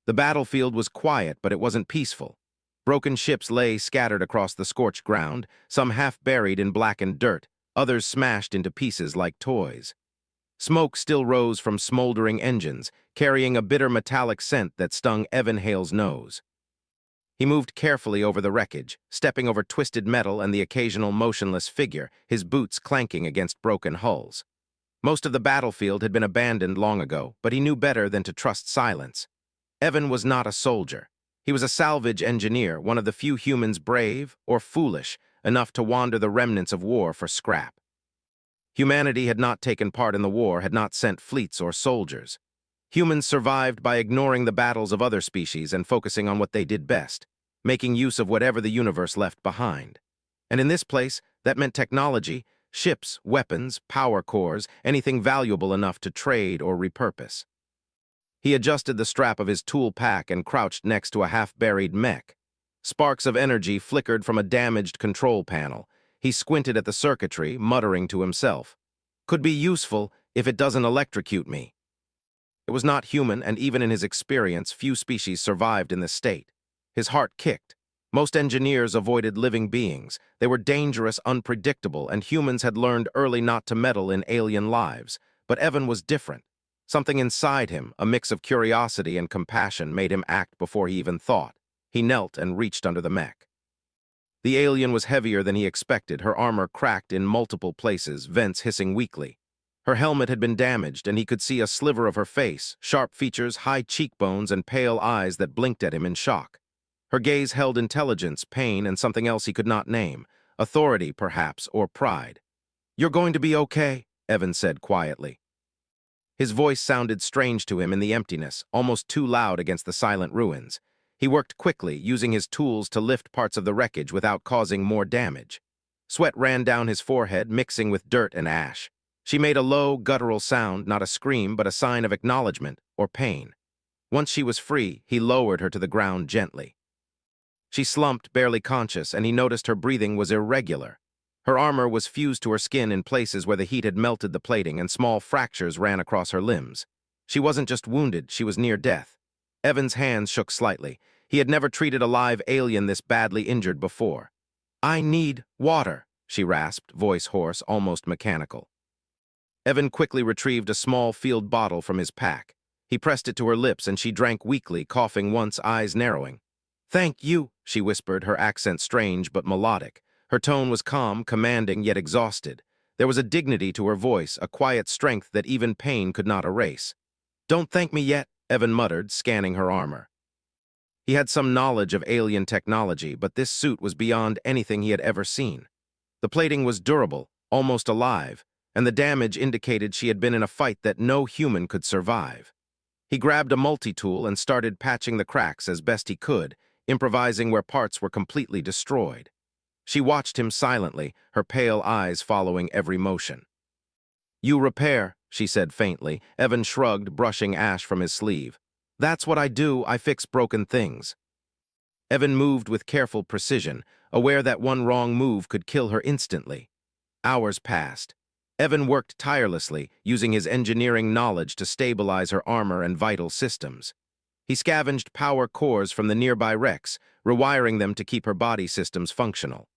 The battlefield was quiet, but it wasn't peaceful. Broken ships lay scattered across the scorched ground, some half buried in blackened dirt, others smashed into pieces like toys. Smoke still rose from smoldering engines, carrying a bitter metallic scent that stung Evan Hale's nose. He moved carefully over the wreckage, stepping over twisted metal and the occasional motionless figure, his boots clanking against broken hulls. Most of the battlefield had been abandoned long ago, but he knew better than to trust silence. Evan was not a soldier. He was a salvage engineer, one of the few humans brave or foolish enough to wander the remnants of war for scrap. Humanity had not taken part in the war, had not sent fleets or soldiers. Humans survived by ignoring the battles of other species and focusing on what they did best, making use of whatever the universe left behind. And in this place, that meant technology, ships, weapons, power cores, anything valuable enough to trade or repurpose. He adjusted the strap of his tool pack and crouched next to a half-buried mech. Sparks of energy flickered from a damaged control panel. He squinted at the circuitry, muttering to himself, "Could be useful if it doesn't electrocute me." It was not human, and even in his experience, few species survived in this state. His heart kicked. Most engineers avoided living beings. They were dangerous, unpredictable, and humans had learned early not to meddle in alien lives. But Evan was different. Something inside him, a mix of curiosity and compassion, made him act before he even thought. He knelt and reached under the mech. The alien was heavier than he expected, her armor cracked in multiple places, vents hissing weakly. Her helmet had been damaged, and he could see a sliver of her face, sharp features, high cheekbones, and pale eyes that blinked at him in shock. Her gaze held intelligence, pain, and something else he could not name. Authority, perhaps, or pride. "You're going to be okay," Evan said quietly. His voice sounded strange to him in the emptiness, almost too loud against the silent ruins. He worked quickly, using his tools to lift parts of the wreckage without causing more damage. Sweat ran down his forehead, mixing with dirt and ash. She made a low, guttural sound, not a scream, but a sign of acknowledgement or pain. Once she was free, he lowered her to the ground gently. She slumped, barely conscious, and he noticed her breathing was irregular. Her armor was fused to her skin in places where the heat had melted the plating, and small fractures ran across her limbs. She wasn't just wounded, she was near death. Evan's hands shook slightly. He had never treated a live alien this badly injured before. "I need water," she rasped, voice hoarse, almost mechanical. Evan quickly retrieved a small field bottle from his pack. He pressed it to her lips, and she drank weakly, coughing once, eyes narrowing. "Thank you," she whispered, her accent strange but melodic. Her tone was calm, commanding, yet exhausted. There was a dignity to her voice, a quiet strength that even pain could not erase. "Don't thank me yet," Evan muttered, scanning her armor. He had some knowledge of alien technology, but this suit was beyond anything he had ever seen. The plating was durable, almost alive, and the damage indicated she had been in a fight that no human could survive. He grabbed a multi-tool and started patching the cracks as best he could, improvising where parts were completely destroyed. She watched him silently, her pale eyes following every motion. "You repair," she said faintly. Evan shrugged, brushing ash from his sleeve. "That's what I do, I fix broken things." Evan moved with careful precision, aware that one wrong move could kill her instantly. Hours passed. Evan worked tirelessly, using his engineering knowledge to stabilize her armor and vital systems. He scavenged power cores from the nearby wrecks, rewiring them to keep her body systems functional.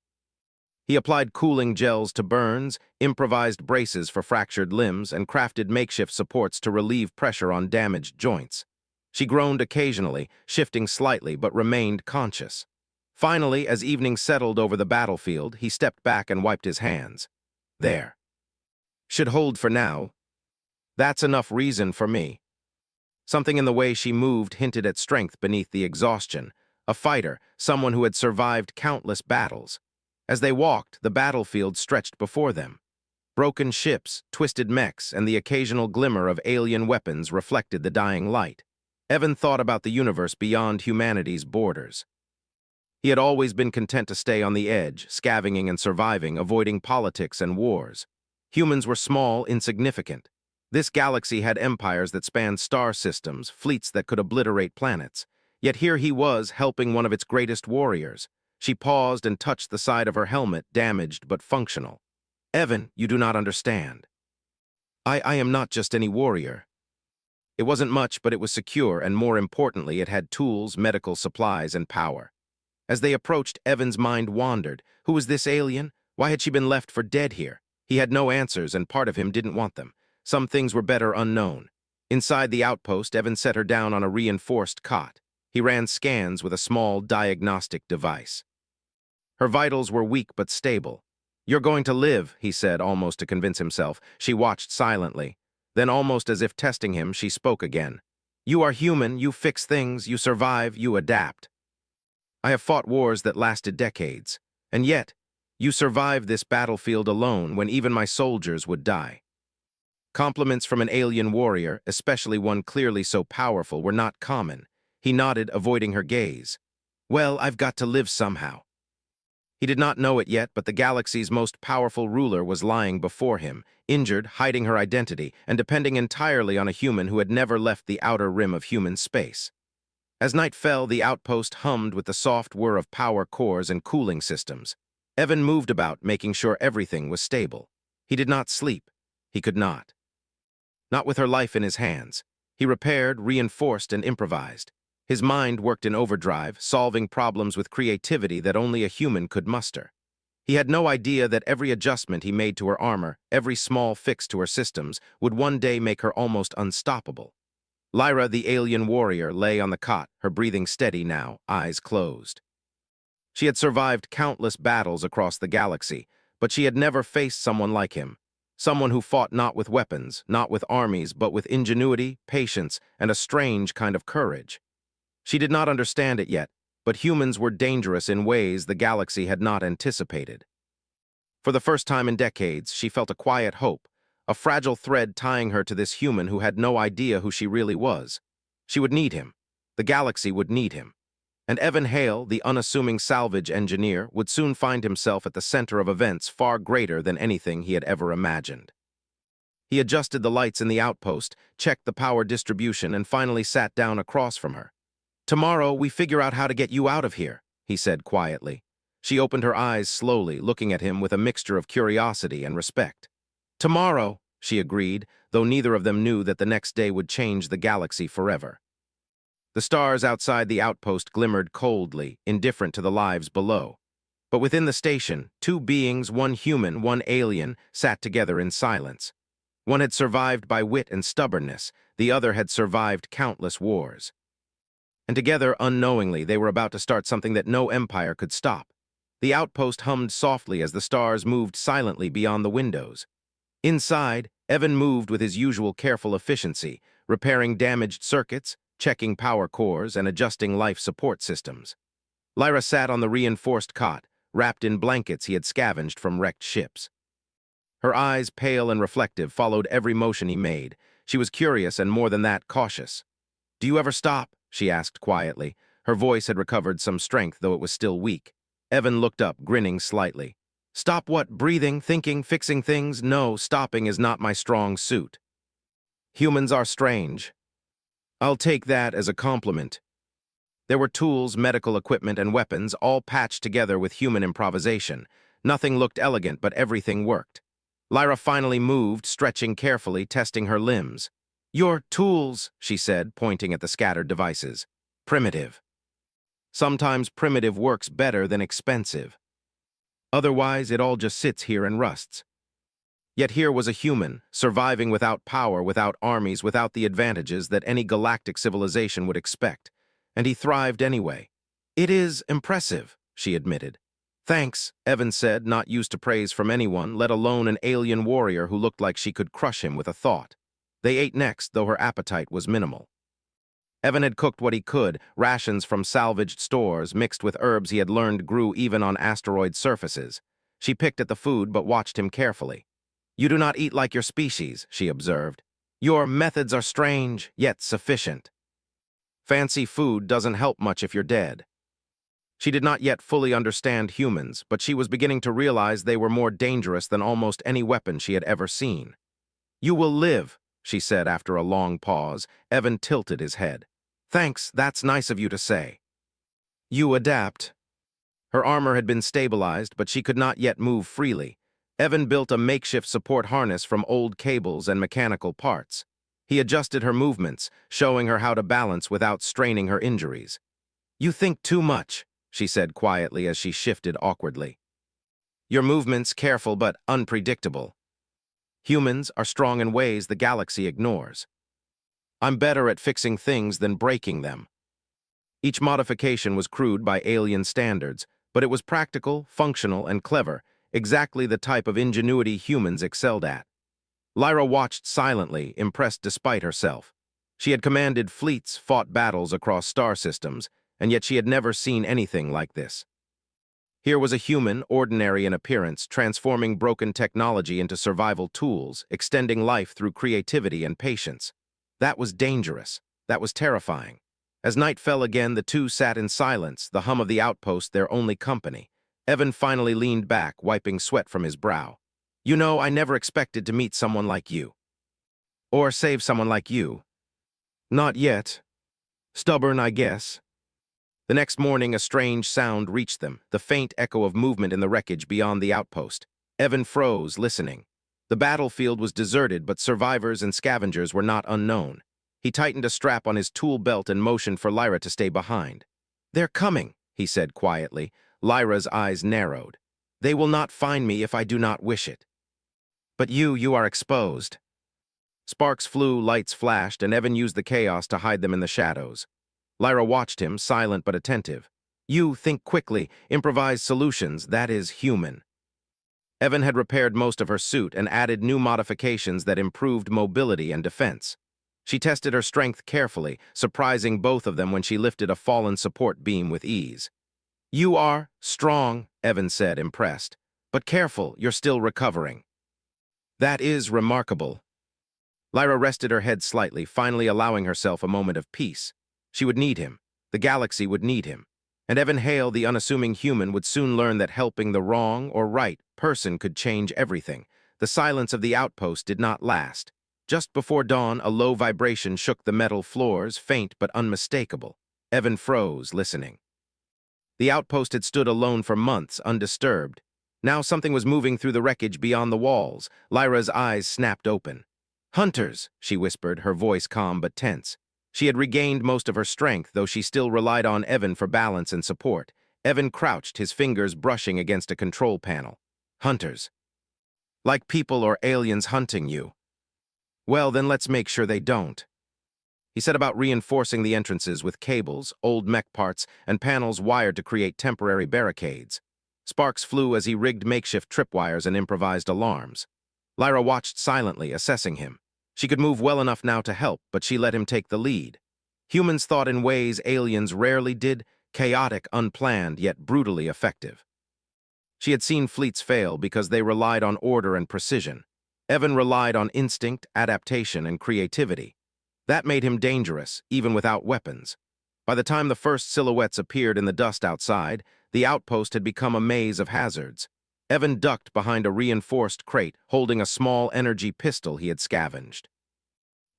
He applied cooling gels to burns, improvised braces for fractured limbs, and crafted makeshift supports to relieve pressure on damaged joints. She groaned occasionally, shifting slightly, but remained conscious. Finally, as evening settled over the battlefield, he stepped back and wiped his hands. "There. Should hold for now. That's enough reason for me." Something in the way she moved hinted at strength beneath the exhaustion. A fighter, someone who had survived countless battles. As they walked, the battlefield stretched before them. Broken ships, twisted mechs, and the occasional glimmer of alien weapons reflected the dying light. Evan thought about the universe beyond humanity's borders. He had always been content to stay on the edge, scavenging and surviving, avoiding politics and wars. Humans were small, insignificant. This galaxy had empires that spanned star systems, fleets that could obliterate planets. Yet here he was, helping one of its greatest warriors. She paused and touched the side of her helmet, damaged but functional. "Evan, you do not understand. I am not just any warrior." It wasn't much, but it was secure, and more importantly, it had tools, medical supplies, and power. As they approached, Evan's mind wandered. Who was this alien? Why had she been left for dead here? He had no answers, and part of him didn't want them. Some things were better unknown. Inside the outpost, Evan set her down on a reinforced cot. He ran scans with a small diagnostic device. Her vitals were weak but stable. "You're going to live," he said, almost to convince himself. She watched silently. Then, almost as if testing him, she spoke again. "You are human, you fix things, you survive, you adapt. I have fought wars that lasted decades. And yet, you survived this battlefield alone when even my soldiers would die." Compliments from an alien warrior, especially one clearly so powerful, were not common. He nodded, avoiding her gaze. "Well, I've got to live somehow." He did not know it yet, but the galaxy's most powerful ruler was lying before him, injured, hiding her identity, and depending entirely on a human who had never left the outer rim of human space. As night fell, the outpost hummed with the soft whir of power cores and cooling systems. Evan moved about, making sure everything was stable. He did not sleep. He could not. Not with her life in his hands. He repaired, reinforced, and improvised. His mind worked in overdrive, solving problems with creativity that only a human could muster. He had no idea that every adjustment he made to her armor, every small fix to her systems, would one day make her almost unstoppable. Lyra, the alien warrior, lay on the cot, her breathing steady now, eyes closed. She had survived countless battles across the galaxy, but she had never faced someone like him. Someone who fought not with weapons, not with armies, but with ingenuity, patience, and a strange kind of courage. She did not understand it yet, but humans were dangerous in ways the galaxy had not anticipated. For the first time in decades, she felt a quiet hope, a fragile thread tying her to this human who had no idea who she really was. She would need him. The galaxy would need him. And Evan Hale, the unassuming salvage engineer, would soon find himself at the center of events far greater than anything he had ever imagined. He adjusted the lights in the outpost, checked the power distribution, and finally sat down across from her. "Tomorrow, we figure out how to get you out of here," he said quietly. She opened her eyes slowly, looking at him with a mixture of curiosity and respect. "Tomorrow," she agreed, though neither of them knew that the next day would change the galaxy forever. The stars outside the outpost glimmered coldly, indifferent to the lives below. But within the station, two beings, one human, one alien, sat together in silence. One had survived by wit and stubbornness, the other had survived countless wars. And together, unknowingly, they were about to start something that no empire could stop. The outpost hummed softly as the stars moved silently beyond the windows. Inside, Evan moved with his usual careful efficiency, repairing damaged circuits, checking power cores, and adjusting life support systems. Lyra sat on the reinforced cot, wrapped in blankets he had scavenged from wrecked ships. Her eyes, pale and reflective, followed every motion he made. She was curious and, more than that, cautious. "Do you ever stop?" she asked quietly. Her voice had recovered some strength, though it was still weak. Evan looked up, grinning slightly. "Stop what? Breathing, thinking, fixing things? No, stopping is not my strong suit. Humans are strange. I'll take that as a compliment." There were tools, medical equipment, and weapons, all patched together with human improvisation. Nothing looked elegant, but everything worked. Lyra finally moved, stretching carefully, testing her limbs. "Your tools," she said, pointing at the scattered devices. "Primitive. Sometimes primitive works better than expensive. Otherwise, it all just sits here and rusts." Yet here was a human, surviving without power, without armies, without the advantages that any galactic civilization would expect. And he thrived anyway. "It is impressive," she admitted. "Thanks," Evan said, not used to praise from anyone, let alone an alien warrior who looked like she could crush him with a thought. They ate next, though her appetite was minimal. Evan had cooked what he could, rations from salvaged stores, mixed with herbs he had learned grew even on asteroid surfaces. She picked at the food but watched him carefully. "You do not eat like your species," she observed. "Your methods are strange, yet sufficient. Fancy food doesn't help much if you're dead." She did not yet fully understand humans, but she was beginning to realize they were more dangerous than almost any weapon she had ever seen. "You will live," she said after a long pause. Evan tilted his head. "Thanks, that's nice of you to say." "You adapt." Her armor had been stabilized, but she could not yet move freely. Evan built a makeshift support harness from old cables and mechanical parts. He adjusted her movements, showing her how to balance without straining her injuries. "You think too much," she said quietly as she shifted awkwardly. "Your movements careful but unpredictable. Humans are strong in ways the galaxy ignores. I'm better at fixing things than breaking them." Each modification was crude by alien standards, but it was practical, functional, and clever, exactly the type of ingenuity humans excelled at. Lyra watched silently, impressed despite herself. She had commanded fleets, fought battles across star systems, and yet she had never seen anything like this. Here was a human, ordinary in appearance, transforming broken technology into survival tools, extending life through creativity and patience. That was dangerous. That was terrifying. As night fell again, the two sat in silence, the hum of the outpost their only company. Evan finally leaned back, wiping sweat from his brow. "You know, I never expected to meet someone like you. Or save someone like you. Not yet. Stubborn, I guess." The next morning, a strange sound reached them, the faint echo of movement in the wreckage beyond the outpost. Evan froze, listening. The battlefield was deserted, but survivors and scavengers were not unknown. He tightened a strap on his tool belt and motioned for Lyra to stay behind. "They're coming," he said quietly. Lyra's eyes narrowed. "They will not find me if I do not wish it. But you are exposed." Sparks flew, lights flashed, and Evan used the chaos to hide them in the shadows. Lyra watched him, silent but attentive. "You think quickly, improvise solutions, that is human." Evan had repaired most of her suit and added new modifications that improved mobility and defense. She tested her strength carefully, surprising both of them when she lifted a fallen support beam with ease. "You are strong," Evan said, impressed. "But careful, you're still recovering." "That is remarkable." Lyra rested her head slightly, finally allowing herself a moment of peace. She would need him. The galaxy would need him. And Evan Hale, the unassuming human, would soon learn that helping the wrong or right person could change everything. The silence of the outpost did not last. Just before dawn, a low vibration shook the metal floors, faint but unmistakable. Evan froze, listening. The outpost had stood alone for months, undisturbed. Now something was moving through the wreckage beyond the walls. Lyra's eyes snapped open. "Hunters," she whispered, her voice calm but tense. She had regained most of her strength, though she still relied on Evan for balance and support. Evan crouched, his fingers brushing against a control panel. "Hunters. Like people or aliens hunting you. Well, then let's make sure they don't." He set about reinforcing the entrances with cables, old mech parts, and panels wired to create temporary barricades. Sparks flew as he rigged makeshift tripwires and improvised alarms. Lyra watched silently, assessing him. She could move well enough now to help, but she let him take the lead. Humans thought in ways aliens rarely did, chaotic, unplanned, yet brutally effective. She had seen fleets fail because they relied on order and precision. Evan relied on instinct, adaptation, and creativity. That made him dangerous, even without weapons. By the time the first silhouettes appeared in the dust outside, the outpost had become a maze of hazards. Evan ducked behind a reinforced crate, holding a small energy pistol he had scavenged.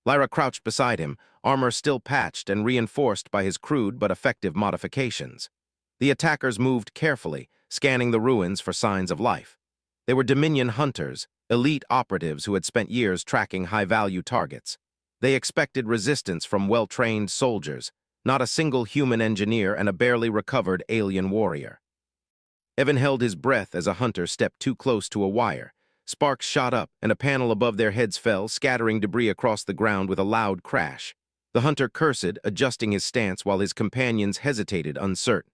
Lyra crouched beside him, armor still patched and reinforced by his crude but effective modifications. The attackers moved carefully, scanning the ruins for signs of life. They were Dominion hunters, elite operatives who had spent years tracking high-value targets. They expected resistance from well-trained soldiers, not a single human engineer and a barely recovered alien warrior. Evan held his breath as a hunter stepped too close to a wire. Sparks shot up, and a panel above their heads fell, scattering debris across the ground with a loud crash. The hunter cursed, adjusting his stance while his companions hesitated, uncertain.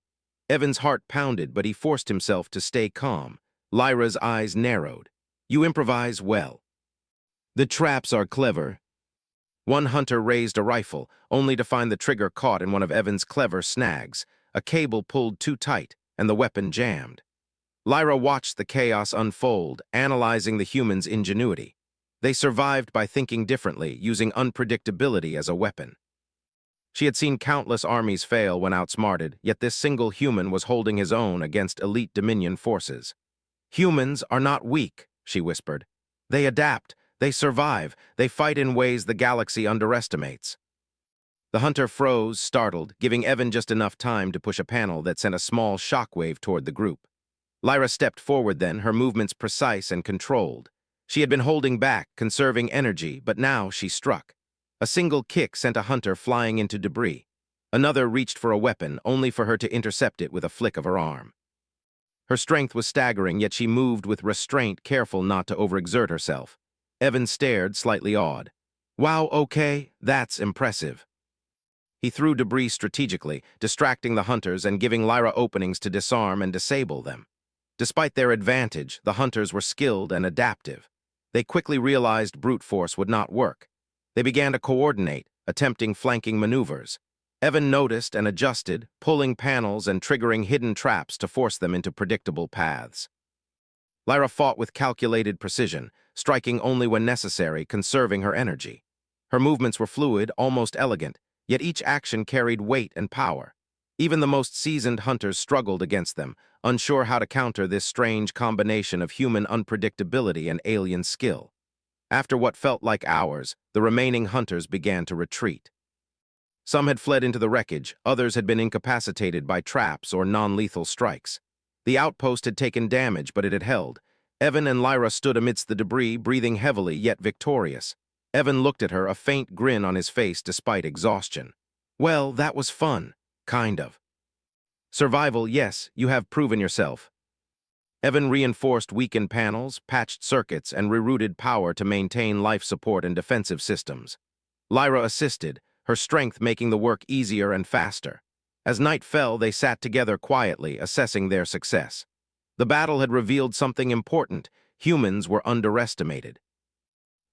Evan's heart pounded, but he forced himself to stay calm. Lyra's eyes narrowed. "You improvise well. The traps are clever." One hunter raised a rifle, only to find the trigger caught in one of Evan's clever snags. A cable pulled too tight, and the weapon jammed. Lyra watched the chaos unfold, analyzing the humans' ingenuity. They survived by thinking differently, using unpredictability as a weapon. She had seen countless armies fail when outsmarted, yet this single human was holding his own against elite Dominion forces. "Humans are not weak," she whispered. "They adapt, they survive, they fight in ways the galaxy underestimates." The hunter froze, startled, giving Evan just enough time to push a panel that sent a small shockwave toward the group. Lyra stepped forward then, her movements precise and controlled. She had been holding back, conserving energy, but now she struck. A single kick sent a hunter flying into debris. Another reached for a weapon, only for her to intercept it with a flick of her arm. Her strength was staggering, yet she moved with restraint, careful not to overexert herself. Evan stared, slightly awed. Wow, okay, that's impressive. He threw debris strategically, distracting the hunters and giving Lyra openings to disarm and disable them. Despite their advantage, the hunters were skilled and adaptive. They quickly realized brute force would not work. They began to coordinate, attempting flanking maneuvers. Evan noticed and adjusted, pulling panels and triggering hidden traps to force them into predictable paths. Lyra fought with calculated precision, striking only when necessary, conserving her energy. Her movements were fluid, almost elegant, yet each action carried weight and power. Even the most seasoned hunters struggled against them, unsure how to counter this strange combination of human unpredictability and alien skill. After what felt like hours, the remaining hunters began to retreat. Some had fled into the wreckage, others had been incapacitated by traps or non-lethal strikes. The outpost had taken damage, but it had held. Evan and Lyra stood amidst the debris, breathing heavily, yet victorious. Evan looked at her, a faint grin on his face despite exhaustion. Well, that was fun. Kind of. Survival, yes, you have proven yourself. Evan reinforced weakened panels, patched circuits, and rerouted power to maintain life support and defensive systems. Lyra assisted, her strength making the work easier and faster. As night fell, they sat together quietly, assessing their success. The battle had revealed something important. Humans were underestimated.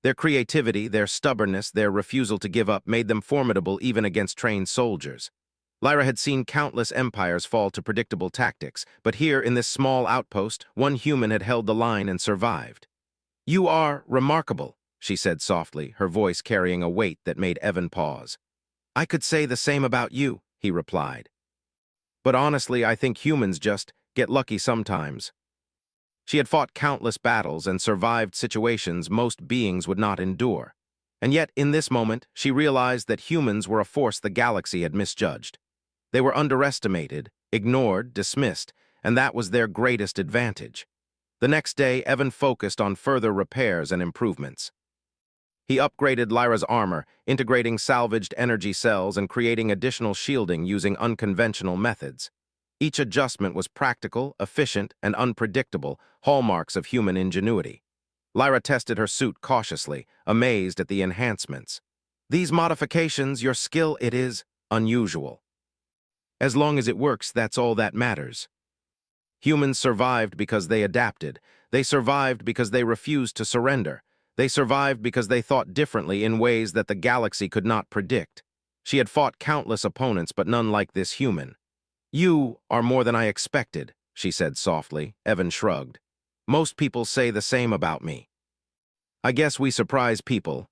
Their creativity, their stubbornness, their refusal to give up made them formidable even against trained soldiers. Lyra had seen countless empires fall to predictable tactics, but here in this small outpost, one human had held the line and survived. "You are remarkable," she said softly, her voice carrying a weight that made Evan pause. "I could say the same about you," he replied. "But honestly, I think humans just get lucky sometimes." She had fought countless battles and survived situations most beings would not endure. And yet, in this moment, she realized that humans were a force the galaxy had misjudged. They were underestimated, ignored, dismissed, and that was their greatest advantage. The next day, Evan focused on further repairs and improvements. He upgraded Lyra's armor, integrating salvaged energy cells and creating additional shielding using unconventional methods. Each adjustment was practical, efficient, and unpredictable, hallmarks of human ingenuity. Lyra tested her suit cautiously, amazed at the enhancements. "These modifications, your skill, it is unusual. As long as it works, that's all that matters." Humans survived because they adapted. They survived because they refused to surrender. They survived because they thought differently in ways that the galaxy could not predict. She had fought countless opponents, but none like this human. "You are more than I expected," she said softly. Evan shrugged. "Most people say the same about me." "I guess we surprise people."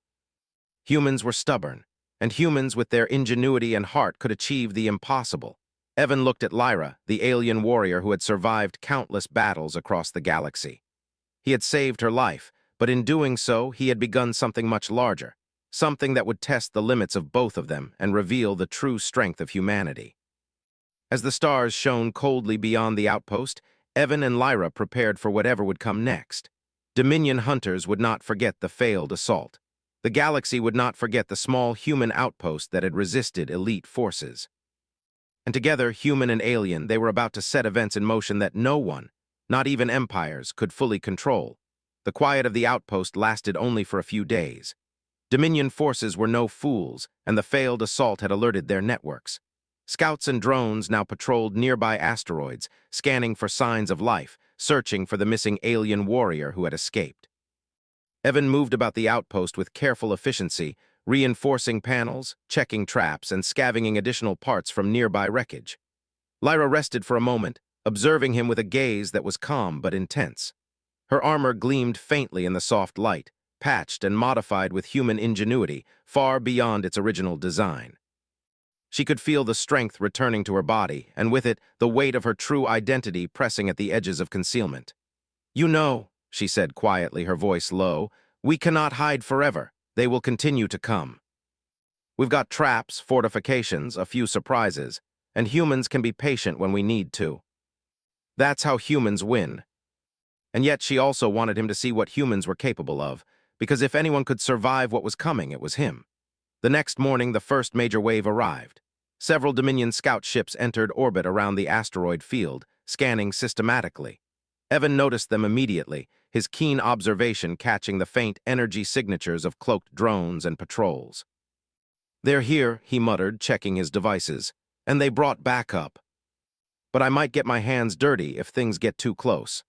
Humans were stubborn, and humans with their ingenuity and heart could achieve the impossible. Evan looked at Lyra, the alien warrior who had survived countless battles across the galaxy. He had saved her life, but in doing so, he had begun something much larger, something that would test the limits of both of them and reveal the true strength of humanity. As the stars shone coldly beyond the outpost, Evan and Lyra prepared for whatever would come next. Dominion hunters would not forget the failed assault. The galaxy would not forget the small human outpost that had resisted elite forces. And together, human and alien, they were about to set events in motion that no one, not even empires, could fully control. The quiet of the outpost lasted only for a few days. Dominion forces were no fools, and the failed assault had alerted their networks. Scouts and drones now patrolled nearby asteroids, scanning for signs of life, searching for the missing alien warrior who had escaped. Evan moved about the outpost with careful efficiency, reinforcing panels, checking traps, and scavenging additional parts from nearby wreckage. Lyra rested for a moment, observing him with a gaze that was calm but intense. Her armor gleamed faintly in the soft light, patched and modified with human ingenuity, far beyond its original design. She could feel the strength returning to her body, and with it, the weight of her true identity pressing at the edges of concealment. "You know," she said quietly, her voice low, "we cannot hide forever. They will continue to come. We've got traps, fortifications, a few surprises, and humans can be patient when we need to. That's how humans win." And yet she also wanted him to see what humans were capable of, because if anyone could survive what was coming, it was him. The next morning, the first major wave arrived. Several Dominion scout ships entered orbit around the asteroid field, scanning systematically. Evan noticed them immediately, his keen observation catching the faint energy signatures of cloaked drones and patrols. "They're here," he muttered, checking his devices, "and they brought backup. But I might get my hands dirty if things get too close."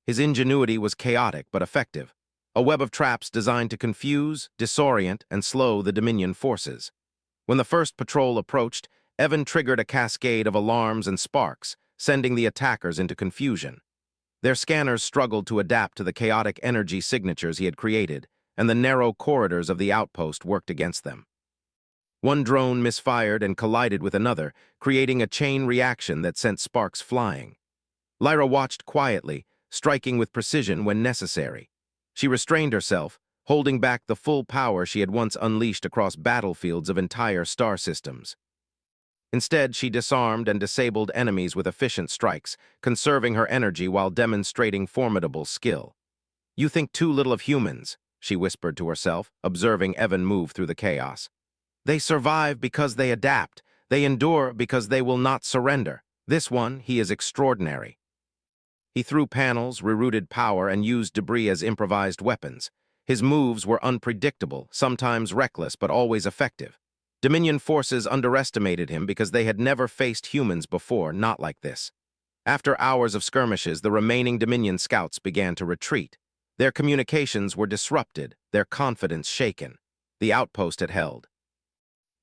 His ingenuity was chaotic but effective, a web of traps designed to confuse, disorient, and slow the Dominion forces. When the first patrol approached, Evan triggered a cascade of alarms and sparks, sending the attackers into confusion. Their scanners struggled to adapt to the chaotic energy signatures he had created, and the narrow corridors of the outpost worked against them. One drone misfired and collided with another, creating a chain reaction that sent sparks flying. Lyra watched quietly, striking with precision when necessary. She restrained herself, holding back the full power she had once unleashed across battlefields of entire star systems. Instead, she disarmed and disabled enemies with efficient strikes, conserving her energy while demonstrating formidable skill. "You think too little of humans," she whispered to herself, observing Evan move through the chaos. "They survive because they adapt. They endure because they will not surrender. This one, he is extraordinary." He threw panels, rerouted power, and used debris as improvised weapons. His moves were unpredictable, sometimes reckless, but always effective. Dominion forces underestimated him because they had never faced humans before, not like this. After hours of skirmishes, the remaining Dominion scouts began to retreat. Their communications were disrupted, their confidence shaken. The outpost had held.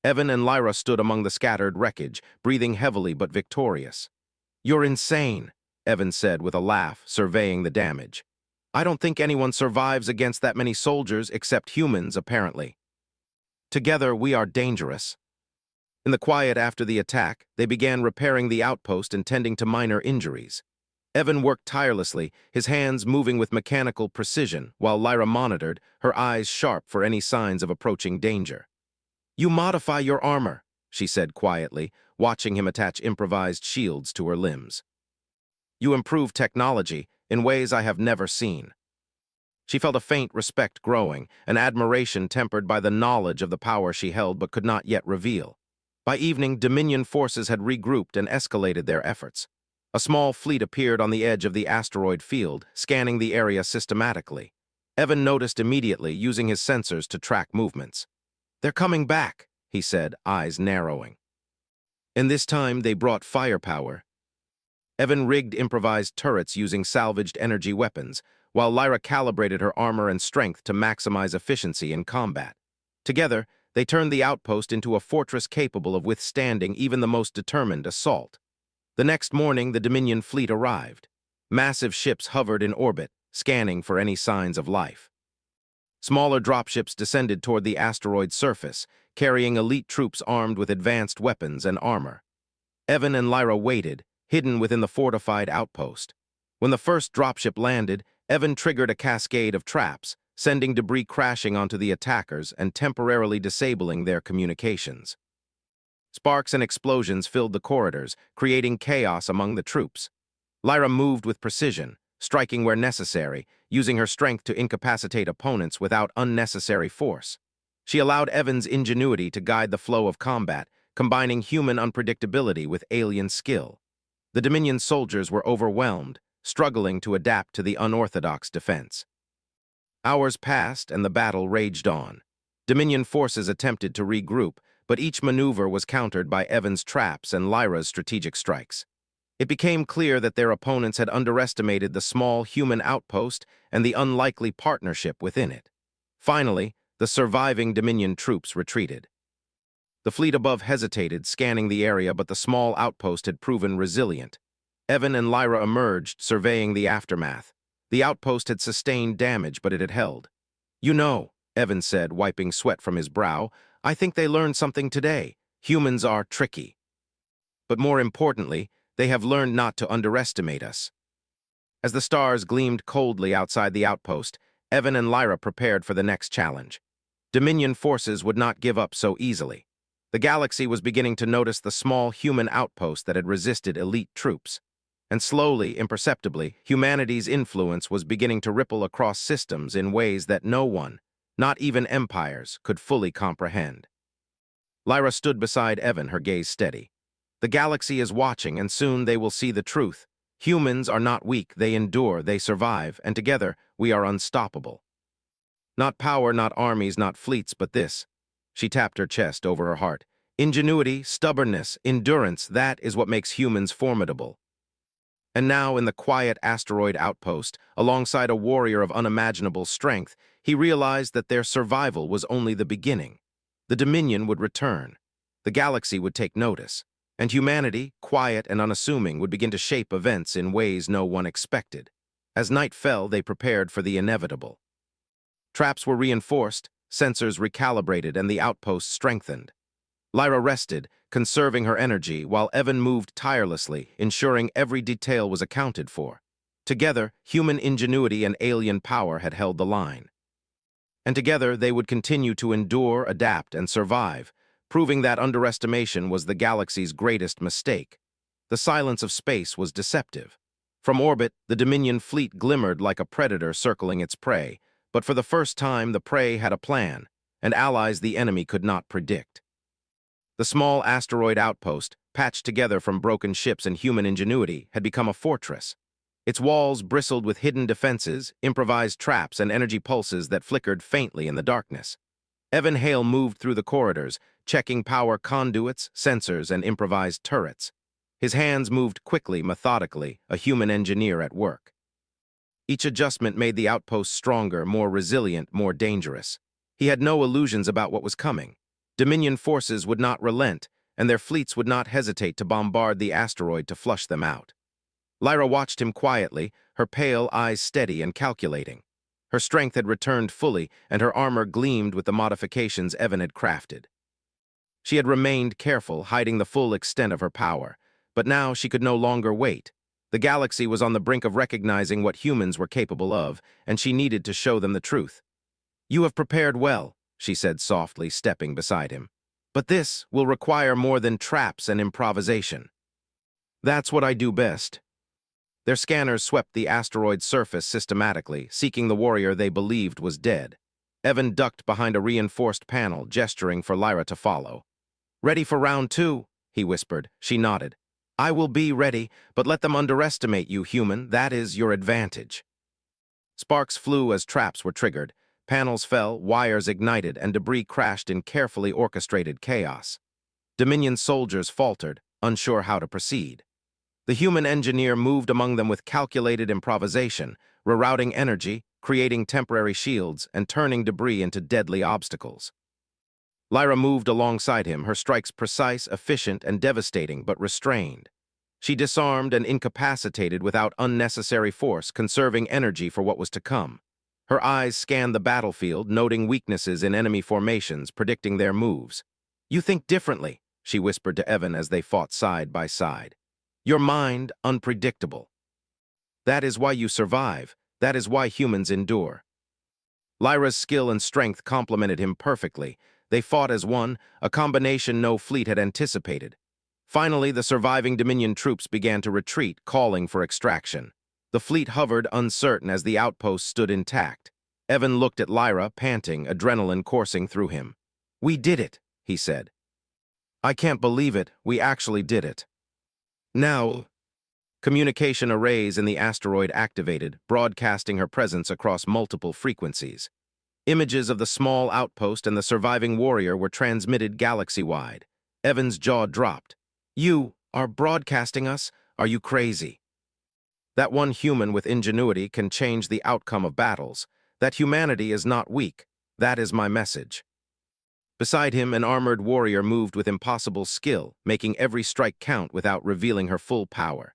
Evan and Lyra stood among the scattered wreckage, breathing heavily but victorious. "You're insane," Evan said with a laugh, surveying the damage. "I don't think anyone survives against that many soldiers except humans, apparently. Together, we are dangerous." In the quiet after the attack, they began repairing the outpost and tending to minor injuries. Evan worked tirelessly, his hands moving with mechanical precision, while Lyra monitored, her eyes sharp for any signs of approaching danger. "You modify your armor," she said quietly, watching him attach improvised shields to her limbs. "You improve technology in ways I have never seen." She felt a faint respect growing, an admiration tempered by the knowledge of the power she held but could not yet reveal. By evening, Dominion forces had regrouped and escalated their efforts. A small fleet appeared on the edge of the asteroid field, scanning the area systematically. Evan noticed immediately, using his sensors to track movements. "They're coming back," he said, eyes narrowing. And this time they brought firepower. Evan rigged improvised turrets using salvaged energy weapons, while Lyra calibrated her armor and strength to maximize efficiency in combat. Together, they turned the outpost into a fortress capable of withstanding even the most determined assault. The next morning, the Dominion fleet arrived. Massive ships hovered in orbit, scanning for any signs of life. Smaller dropships descended toward the asteroid's surface, carrying elite troops armed with advanced weapons and armor. Evan and Lyra waited, hidden within the fortified outpost. When the first dropship landed, Evan triggered a cascade of traps, sending debris crashing onto the attackers and temporarily disabling their communications. Sparks and explosions filled the corridors, creating chaos among the troops. Lyra moved with precision, striking where necessary, using her strength to incapacitate opponents without unnecessary force. She allowed Evan's ingenuity to guide the flow of combat, combining human unpredictability with alien skill. The Dominion soldiers were overwhelmed, struggling to adapt to the unorthodox defense. Hours passed and the battle raged on. Dominion forces attempted to regroup, but each maneuver was countered by Evan's traps and Lyra's strategic strikes. It became clear that their opponents had underestimated the small human outpost and the unlikely partnership within it. Finally, the surviving Dominion troops retreated. The fleet above hesitated, scanning the area, but the small outpost had proven resilient. Evan and Lyra emerged, surveying the aftermath. The outpost had sustained damage, but it had held. "You know," Evan said, wiping sweat from his brow, "I think they learned something today. Humans are tricky. But more importantly, they have learned not to underestimate us." As the stars gleamed coldly outside the outpost, Evan and Lyra prepared for the next challenge. Dominion forces would not give up so easily. The galaxy was beginning to notice the small human outpost that had resisted elite troops. And slowly, imperceptibly, humanity's influence was beginning to ripple across systems in ways that no one, not even empires could fully comprehend. Lyra stood beside Evan, her gaze steady. The galaxy is watching, and soon they will see the truth. Humans are not weak, they endure, they survive, and together we are unstoppable. Not power, not armies, not fleets, but this. She tapped her chest over her heart. Ingenuity, stubbornness, endurance, that is what makes humans formidable. And now, in the quiet asteroid outpost, alongside a warrior of unimaginable strength, he realized that their survival was only the beginning. The Dominion would return. The galaxy would take notice. And humanity, quiet and unassuming, would begin to shape events in ways no one expected. As night fell, they prepared for the inevitable. Traps were reinforced, sensors recalibrated, and the outpost strengthened. Lyra rested, conserving her energy, while Evan moved tirelessly, ensuring every detail was accounted for. Together, human ingenuity and alien power had held the line. And together, they would continue to endure, adapt, and survive, proving that underestimation was the galaxy's greatest mistake. The silence of space was deceptive. From orbit, the Dominion fleet glimmered like a predator circling its prey, but for the first time, the prey had a plan, and allies the enemy could not predict. The small asteroid outpost, patched together from broken ships and human ingenuity, had become a fortress. Its walls bristled with hidden defenses, improvised traps, and energy pulses that flickered faintly in the darkness. Evan Hale moved through the corridors, checking power conduits, sensors, and improvised turrets. His hands moved quickly, methodically, a human engineer at work. Each adjustment made the outpost stronger, more resilient, more dangerous. He had no illusions about what was coming. Dominion forces would not relent, and their fleets would not hesitate to bombard the asteroid to flush them out. Lyra watched him quietly, her pale eyes steady and calculating. Her strength had returned fully, and her armor gleamed with the modifications Evan had crafted. She had remained careful, hiding the full extent of her power, but now she could no longer wait. The galaxy was on the brink of recognizing what humans were capable of, and she needed to show them the truth. "You have prepared well," she said softly, stepping beside him. "But this will require more than traps and improvisation." "That's what I do best." Their scanners swept the asteroid's surface systematically, seeking the warrior they believed was dead. Evan ducked behind a reinforced panel, gesturing for Lyra to follow. "Ready for round 2, he whispered. She nodded. "I will be ready, but let them underestimate you, human. That is your advantage." Sparks flew as traps were triggered. Panels fell, wires ignited, and debris crashed in carefully orchestrated chaos. Dominion soldiers faltered, unsure how to proceed. The human engineer moved among them with calculated improvisation, rerouting energy, creating temporary shields, and turning debris into deadly obstacles. Lyra moved alongside him, her strikes precise, efficient, and devastating, but restrained. She disarmed and incapacitated without unnecessary force, conserving energy for what was to come. Her eyes scanned the battlefield, noting weaknesses in enemy formations, predicting their moves. "You think differently," she whispered to Evan as they fought side by side. "Your mind, unpredictable. That is why you survive. That is why humans endure." Lyra's skill and strength complemented him perfectly. They fought as one, a combination no fleet had anticipated. Finally, the surviving Dominion troops began to retreat, calling for extraction. The fleet hovered uncertain as the outpost stood intact. Evan looked at Lyra, panting, adrenaline coursing through him. "We did it," he said. "I can't believe it. We actually did it." Now, communication arrays in the asteroid activated, broadcasting her presence across multiple frequencies. Images of the small outpost and the surviving warrior were transmitted galaxy-wide. Evan's jaw dropped. "You are broadcasting us? Are you crazy?" That one human with ingenuity can change the outcome of battles. That humanity is not weak. That is my message. Beside him, an armored warrior moved with impossible skill, making every strike count without revealing her full power.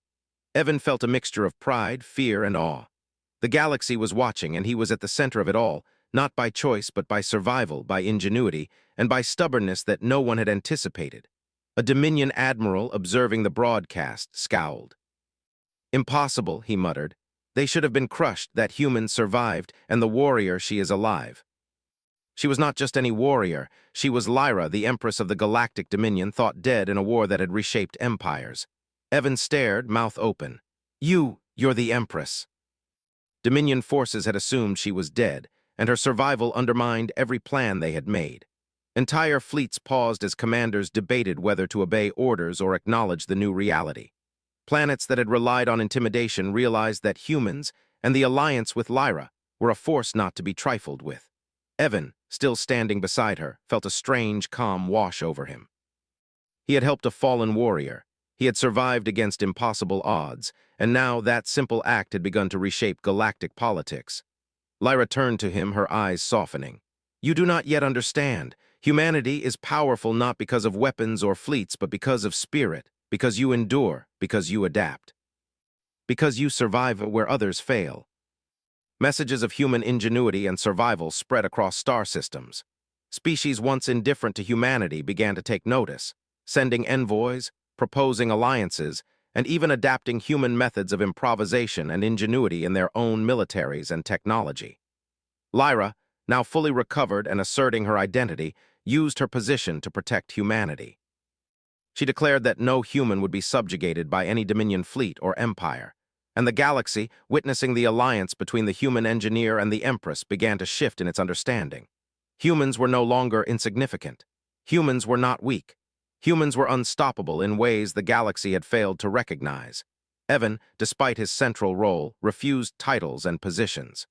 Evan felt a mixture of pride, fear, and awe. The galaxy was watching, and he was at the center of it all, not by choice, but by survival, by ingenuity, and by stubbornness that no one had anticipated. A Dominion admiral, observing the broadcast, scowled. "Impossible," he muttered. "They should have been crushed. That human survived, and the warrior, she is alive." She was not just any warrior. She was Lyra, the Empress of the Galactic Dominion, thought dead in a war that had reshaped empires. Evan stared, mouth open. You're the Empress." Dominion forces had assumed she was dead, and her survival undermined every plan they had made. Entire fleets paused as commanders debated whether to obey orders or acknowledge the new reality. Planets that had relied on intimidation realized that humans and the alliance with Lyra were a force not to be trifled with. Evan, still standing beside her, felt a strange, calm wash over him. He had helped a fallen warrior. He had survived against impossible odds, and now that simple act had begun to reshape galactic politics. Lyra turned to him, her eyes softening. "You do not yet understand. Humanity is powerful not because of weapons or fleets, but because of spirit, because you endure, because you adapt, because you survive where others fail." Messages of human ingenuity and survival spread across star systems. Species once indifferent to humanity began to take notice, sending envoys, proposing alliances, and even adapting human methods of improvisation and ingenuity in their own militaries and technology. Lyra, now fully recovered and asserting her identity, used her position to protect humanity. She declared that no human would be subjugated by any Dominion fleet or empire, and the galaxy, witnessing the alliance between the human engineer and the Empress, began to shift in its understanding. Humans were no longer insignificant. Humans were not weak. Humans were unstoppable in ways the galaxy had failed to recognize. Evan, despite his central role, refused titles and positions.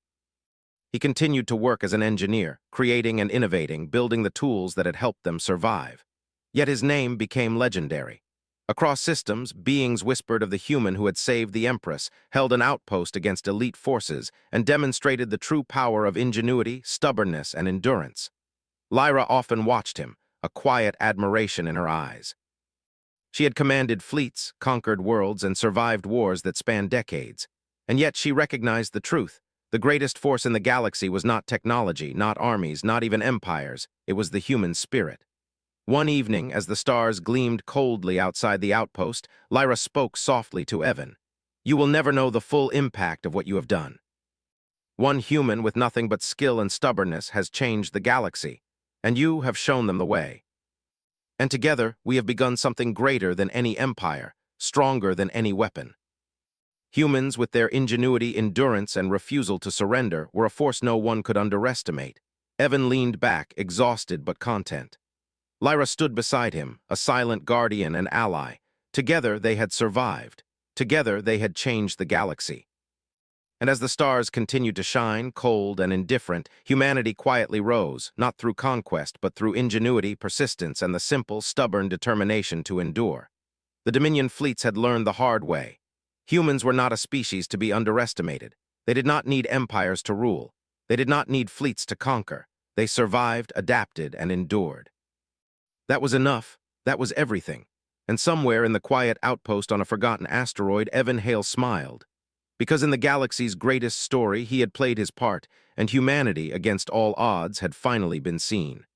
He continued to work as an engineer, creating and innovating, building the tools that had helped them survive. Yet his name became legendary. Across systems, beings whispered of the human who had saved the Empress, held an outpost against elite forces, and demonstrated the true power of ingenuity, stubbornness, and endurance. Lyra often watched him, a quiet admiration in her eyes. She had commanded fleets, conquered worlds, and survived wars that spanned decades. And yet she recognized the truth. The greatest force in the galaxy was not technology, not armies, not even empires. It was the human spirit. One evening, as the stars gleamed coldly outside the outpost, Lyra spoke softly to Evan. "You will never know the full impact of what you have done. One human with nothing but skill and stubbornness has changed the galaxy, and you have shown them the way. And together, we have begun something greater than any empire, stronger than any weapon." Humans, with their ingenuity, endurance, and refusal to surrender, were a force no one could underestimate. Evan leaned back, exhausted but content. Lyra stood beside him, a silent guardian and ally. Together they had survived. Together they had changed the galaxy. And as the stars continued to shine, cold and indifferent, humanity quietly rose, not through conquest, but through ingenuity, persistence, and the simple, stubborn determination to endure. The Dominion fleets had learned the hard way. Humans were not a species to be underestimated. They did not need empires to rule. They did not need fleets to conquer. They survived, adapted, and endured. That was enough. That was everything. And somewhere in the quiet outpost on a forgotten asteroid, Evan Hale smiled. Because in the galaxy's greatest story, he had played his part, and humanity, against all odds, had finally been seen.